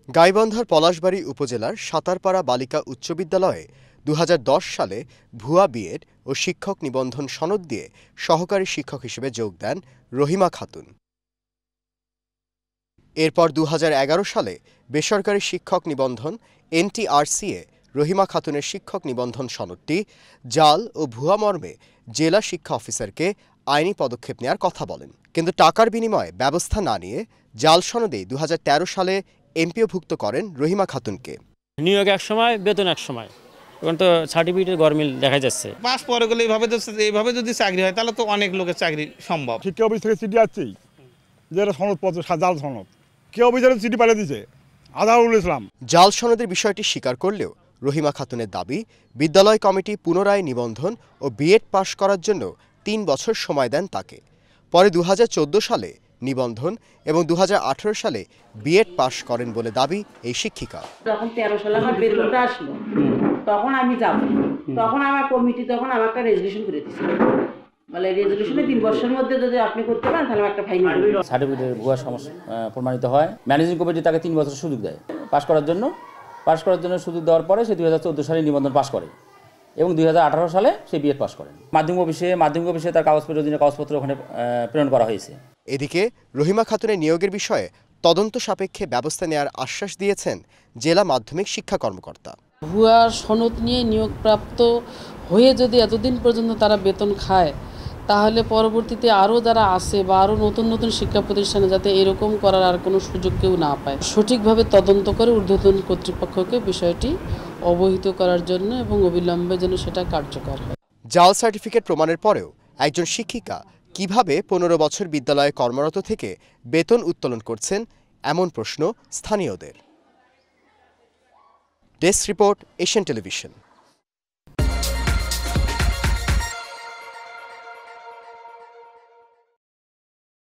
গাইবান্ধার পলাশবাড়ী উপজেলার সাতারপাড়া বালিকা উচ্চ বিদ্যালয়ে ২০১০ সালে ভুয়া বিএড ও শিক্ষক নিবন্ধন সনদ দিয়ে সহকারী শিক্ষক হিসেবে যোগ দেন রহিমা খাতুন। এরপর ২০১১ সালে বেসরকারি শিক্ষক নিবন্ধন NTRC-এ রহিমা খাতুনের শিক্ষক নিবন্ধন সনদটি জাল ও ভুয়া মর্মে জেলা শিক্ষা অফিসারকে আইনি পদক্ষেপ নেওয়ার কথা বলেন। কিন্তু টাকার বিনিময়ে ব্যবস্থা না নিয়ে জাল সনদেই ২০১৩ সালে এমপিওভুক্ত করেন রহিমা খাতুনকে। নিয়োগ এক সময়, বেতন এক সময়। এখন তো সার্টিফিকেটের গরমিল দেখা যাচ্ছে। পাস পরে গেলে এইভাবে যদি চাকরি হয় তাহলে তো অনেক লোকের চাকরি সম্ভব। শিক্ষা অফিস থেকে চিঠি আসছেই যে এটা সনদপত্র জাল সনদ, কেউ অফিসারের চিঠি পাঠিয়ে দিয়েছে আজহারুল ইসলাম। জাল সনদের বিষয়টি স্বীকার করলেও রহিমা খাতুনের দাবি, বিদ্যালয় কমিটি পুনরায় নিবন্ধন ও বিএড পাশ করার জন্য ৩ বছর সময় দেন তাকে। পরে ২০১৪ সালে নিবন্ধন এবং ২০১৮ সালে বিএড পাশ করেন বলে দাবি এই শিক্ষিকা। যখন 13 সালে আমার বেতনটা আসলো তখন আমি যাব, তখন আমার কমিটি আমার একটা রেজুলেশন করে দিয়েছিল, বলে রেজুলেশনে 3 বছরের মধ্যে যদি আপনি করতে পারেন তাহলে একটা ফাইন হবে। সার্টিফিকেটের ভুয়া সমস্যা প্রমাণিত হয়, ম্যানেজিং কমিটি তাকে 3 বছর সুযোগ দেয় পাশ করার জন্য সুযোগ দেওয়ার পরে সে ২০১৪ সালে নিবন্ধন পাশ করে এবং ২০১৮ সালে সে বিএড পাশ করেন। মাধ্যমিক অফিসে তার কাগজপত্র ওখানে প্রেরণ করা হয়েছে। এদিকে রহিমা খাতুনের নিয়োগের বিষয়ে তদন্ত সাপেক্ষে ব্যবস্থা নেওয়ার আশ্বাস দিয়েছেন জেলা মাধ্যমিক শিক্ষা কর্মকর্তা। ভুয়া সনদ নিয়ে নিয়োগপ্রাপ্ত হয়ে যদি এতদিন পর্যন্ত তারা বেতন খায়, তাহলে পরবর্তীতে আরও যারা আসে বা আরও নতুন নতুন শিক্ষা প্রতিষ্ঠানে যাতে এরকম করার আর কোনো সুযোগ কেউ না পায়, সঠিকভাবে তদন্ত করে ঊর্ধ্বতন কর্তৃপক্ষকে বিষয়টি অবহিত করার জন্য এবং অবিলম্বে যেন সেটা কার্যকর হয়। জাল সার্টিফিকেট প্রমাণের পরেও একজন শিক্ষিকা কিভাবে ১৫ বছর বিদ্যালয়ে কর্মরত থেকে বেতন উত্তোলন করছেন, এমন প্রশ্ন স্থানীয়দের। Desk report, Asian television.